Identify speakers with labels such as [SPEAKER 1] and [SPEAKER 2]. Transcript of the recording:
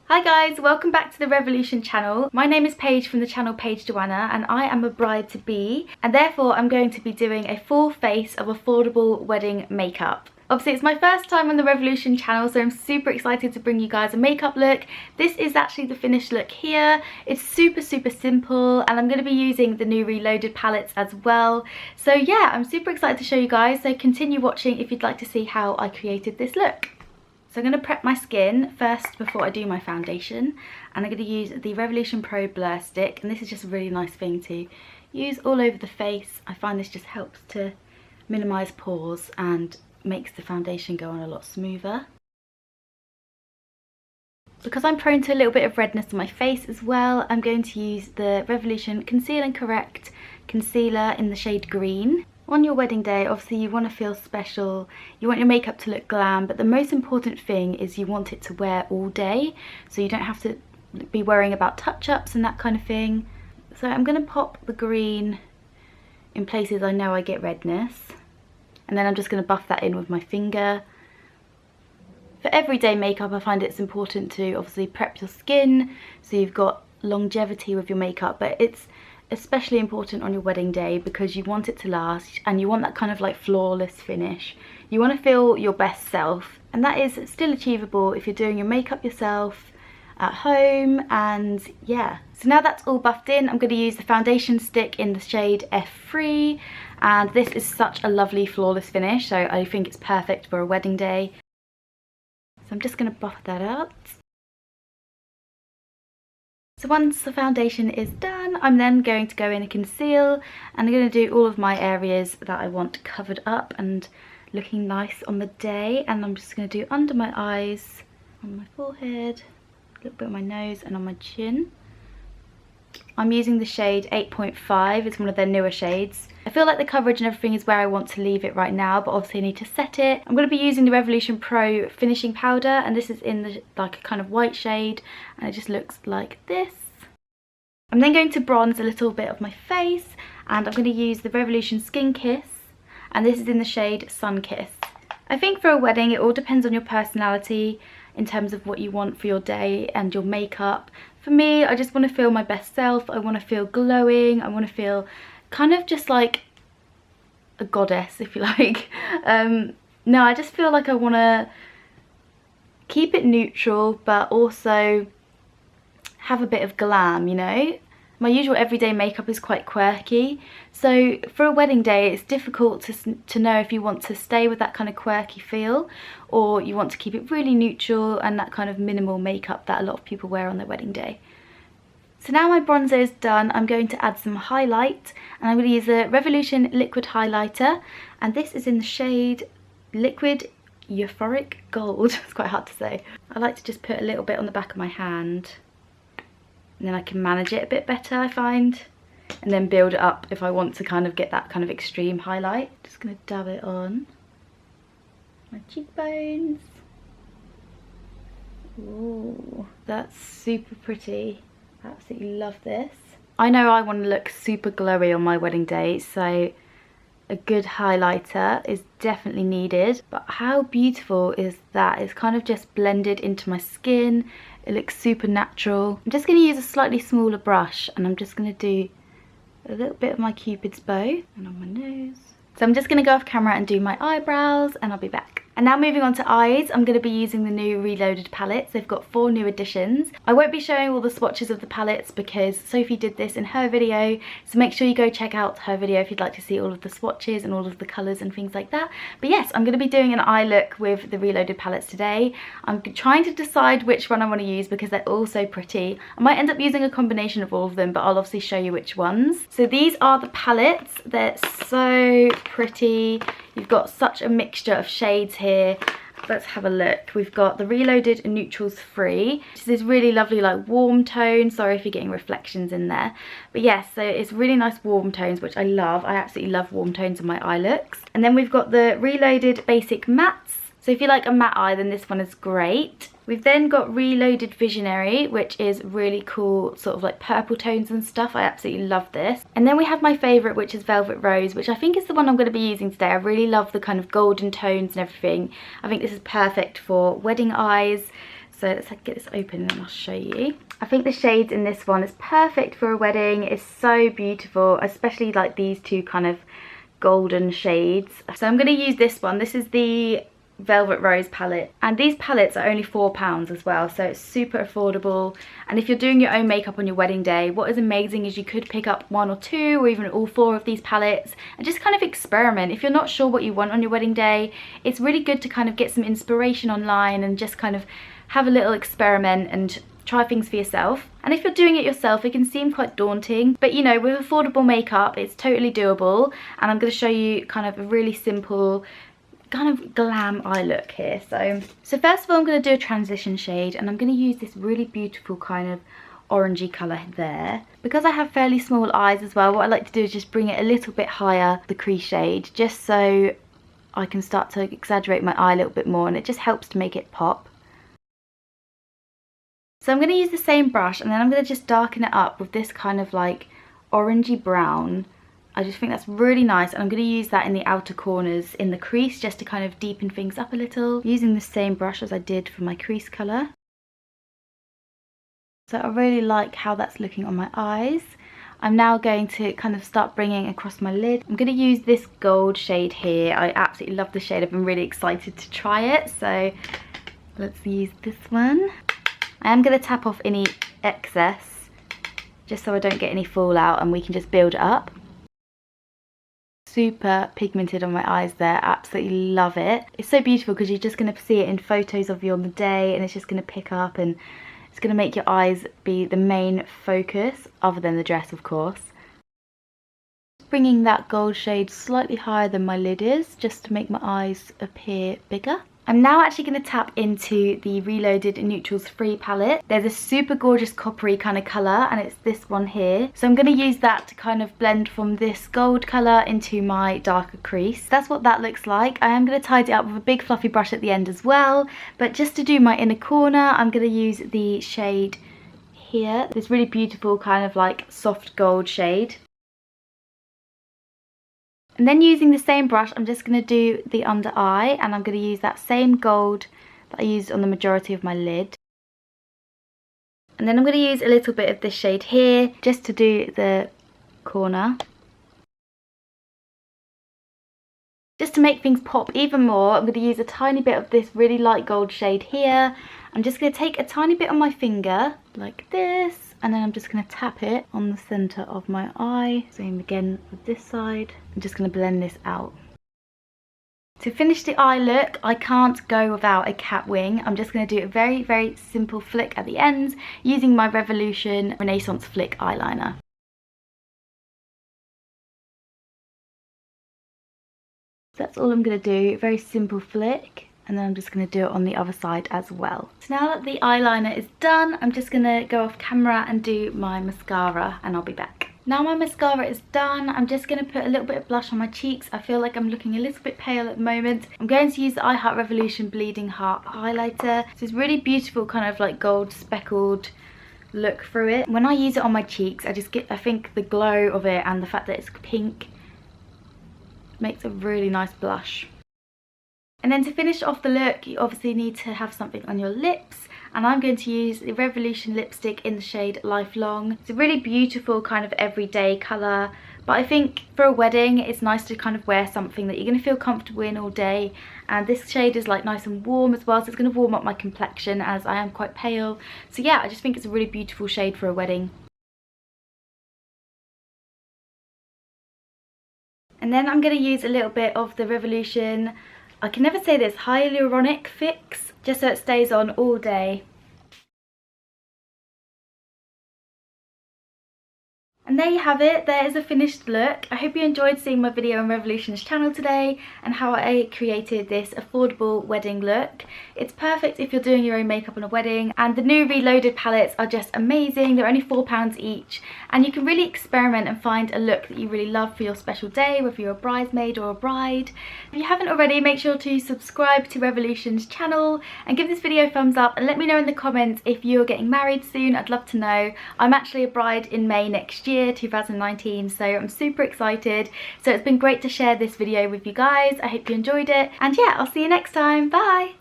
[SPEAKER 1] Hi guys, welcome back to the Revolution channel. My name is Paige from the channel Paige Joanna and I am a bride-to-be and therefore I'm going to be doing a full face of affordable wedding makeup. Obviously it's my first time on the Revolution channel, so I'm super excited to bring you guys a makeup look. This is actually the finished look here. It's super simple and I'm going to be using the new Re-loaded palettes as well. So yeah, I'm super excited to show you guys, so continue watching if you'd like to see how I created this look. So I'm going to prep my skin first before I do my foundation, and I'm going to use the Revolution Pro Blur Stick, and this is just a really nice thing to use all over the face. I find this just helps to minimise pores and makes the foundation go on a lot smoother. Because I'm prone to a little bit of redness on my face as well, I'm going to use the Revolution Conceal and Correct Concealer in the shade Green. On your wedding day, obviously you want to feel special, you want your makeup to look glam, but the most important thing is you want it to wear all day, so you don't have to be worrying about touch-ups and that kind of thing. So I'm going to pop the green in places I know I get redness, and then I'm just going to buff that in with my finger. For everyday makeup, I find it's important to obviously prep your skin so you've got longevity with your makeup, but it's especially important on your wedding day because you want it to last and you want that kind of like flawless finish. You want to feel your best self, and that is still achievable if you're doing your makeup yourself at home. And yeah, so now that's all buffed in, I'm going to use the foundation stick in the shade F3, and this is such a lovely flawless finish, so I think it's perfect for a wedding day. So I'm just going to buff that out. So once the foundation is done, I'm then going to go in and conceal, and I'm going to do all of my areas that I want covered up and looking nice on the day. And I'm just going to do under my eyes, on my forehead, a little bit on my nose and on my chin. I'm using the shade 8.5, it's one of their newer shades. I feel like the coverage and everything is where I want to leave it right now, but obviously I need to set it. I'm going to be using the Revolution Pro finishing powder, and this is in the like a kind of white shade, and it just looks like this. I'm then going to bronze a little bit of my face, and I'm going to use the Revolution Skin Kiss, and this is in the shade Sun Kiss. I think for a wedding it all depends on your personality in terms of what you want for your day and your makeup. For me, I just want to feel my best self, I want to feel glowing, I want to feel kind of just like a goddess, if you like. No, I just feel like I want to keep it neutral but also have a bit of glam, you know. My usual everyday makeup is quite quirky, so for a wedding day it's difficult to know if you want to stay with that kind of quirky feel or you want to keep it really neutral and that kind of minimal makeup that a lot of people wear on their wedding day. So now my bronzer is done, I'm going to add some highlight, and I'm going to use the Revolution Liquid Highlighter, and this is in the shade Liquid Euphoric Gold. It's quite hard to say. I like to just put a little bit on the back of my hand, and then I can manage it a bit better, I find, and then build it up if I want to kind of get that kind of extreme highlight. Just going to dab it on my cheekbones. Ooh, that's super pretty. I absolutely love this. I know I want to look super glowy on my wedding day, so a good highlighter is definitely needed. But how beautiful is that? It's kind of just blended into my skin. It looks super natural. I'm just going to use a slightly smaller brush, and I'm just going to do a little bit of my Cupid's bow and on my nose. So I'm just going to go off camera and do my eyebrows, and I'll be back. And now moving on to eyes, I'm going to be using the new Re-loaded palettes. They've got 4 new additions. I won't be showing all the swatches of the palettes because Sophie did this in her video, so make sure you go check out her video if you'd like to see all of the swatches and all of the colours and things like that. But yes, I'm going to be doing an eye look with the Re-loaded palettes today. I'm trying to decide which one I want to use because they're all so pretty. I might end up using a combination of all of them, but I'll obviously show you which ones. So these are the palettes. They're so pretty. You've got such a mixture of shades here. Let's have a look. We've got the Re-loaded Neutrals Free, which is this really lovely like warm tone. Sorry if you're getting reflections in there. But yes, so it's really nice warm tones, which I love. I absolutely love warm tones in my eye looks. And then we've got the Re-loaded Basic Mattes. So if you like a matte eye, then this one is great. We've then got Re-loaded Visionary, which is really cool, sort of like purple tones and stuff. I absolutely love this. And then we have my favourite, which is Velvet Rose, which I think is the one I'm going to be using today. I really love the kind of golden tones and everything. I think this is perfect for wedding eyes. So let's get this open and I'll show you. I think the shades in this one is perfect for a wedding. It's so beautiful, especially like these two kind of golden shades. So I'm going to use this one. This is the Velvet Rose palette, and these palettes are only £4 as well, so it's super affordable. And if you're doing your own makeup on your wedding day, what is amazing is you could pick up 1 or 2 or even all 4 of these palettes and just kind of experiment. If you're not sure what you want on your wedding day, it's really good to kind of get some inspiration online and just kind of have a little experiment and try things for yourself. And if you're doing it yourself, it can seem quite daunting, but you know, with affordable makeup it's totally doable. And I'm going to show you kind of a really simple kind of glam eye look here. So first of all, I'm going to do a transition shade, and I'm going to use this really beautiful kind of orangey colour there. Because I have fairly small eyes as well, what I like to do is just bring it a little bit higher, the crease shade, just so I can start to exaggerate my eye a little bit more, and it just helps to make it pop. So I'm going to use the same brush, and then I'm going to just darken it up with this kind of like orangey brown. I just think that's really nice, and I'm going to use that in the outer corners in the crease just to kind of deepen things up a little, using the same brush as I did for my crease colour. So I really like how that's looking on my eyes. I'm now going to kind of start bringing across my lid. I'm going to use this gold shade here. I absolutely love the shade. I've been really excited to try it, so let's use this one. I am going to tap off any excess just so I don't get any fallout, and we can just build it up. Super pigmented on my eyes there, absolutely love it. It's so beautiful because you're just going to see it in photos of you on the day, and it's just going to pick up and it's going to make your eyes be the main focus, other than the dress of course. Bringing that gold shade slightly higher than my lid is, just to make my eyes appear bigger. I'm now actually going to tap into the Re-loaded Neutrals Free palette. There's a super gorgeous coppery kind of colour, and it's this one here. So I'm going to use that to kind of blend from this gold colour into my darker crease. That's what that looks like. I am going to tidy it up with a big fluffy brush at the end as well. But just to do my inner corner, I'm going to use the shade here. This really beautiful kind of like soft gold shade. And then using the same brush, I'm just going to do the under eye, and I'm going to use that same gold that I used on the majority of my lid. And then I'm going to use a little bit of this shade here just to do the corner. Just to make things pop even more, I'm going to use a tiny bit of this really light gold shade here. I'm just going to take a tiny bit on my finger like this, and then I'm just going to tap it on the centre of my eye. Same again with this side. I'm just going to blend this out. To finish the eye look, I can't go without a cat wing. I'm just going to do a very, very simple flick at the ends using my Revolution Renaissance Flick eyeliner. So that's all I'm going to do, very simple flick. And then I'm just going to do it on the other side as well. So now that the eyeliner is done, I'm just going to go off camera and do my mascara, and I'll be back. Now my mascara is done, I'm just going to put a little bit of blush on my cheeks. I feel like I'm looking a little bit pale at the moment. I'm going to use the I Heart Revolution Bleeding Heart highlighter. So it's really beautiful kind of like gold speckled look through it. When I use it on my cheeks, I think the glow of it and the fact that it's pink makes a really nice blush. And then to finish off the look, you obviously need to have something on your lips, and I'm going to use the Revolution lipstick in the shade Lifelong. It's a really beautiful kind of everyday colour, but I think for a wedding it's nice to kind of wear something that you're going to feel comfortable in all day, and this shade is like nice and warm as well, so it's going to warm up my complexion as I am quite pale. So yeah, I just think it's a really beautiful shade for a wedding. And then I'm going to use a little bit of the Revolution, I can never say this, Hyaluronic Fix, just so it stays on all day. And there you have it, there is a finished look. I hope you enjoyed seeing my video on Revolution's channel today and how I created this affordable wedding look. It's perfect if you're doing your own makeup on a wedding, and the new Reloaded palettes are just amazing. They're only £4 each, and you can really experiment and find a look that you really love for your special day, whether you're a bridesmaid or a bride. If you haven't already, make sure to subscribe to Revolution's channel and give this video a thumbs up, and let me know in the comments if you're getting married soon. I'd love to know. I'm actually a bride in May next year, 2019, so I'm super excited. So it's been great to share this video with you guys. I hope you enjoyed it, and yeah, I'll see you next time. Bye.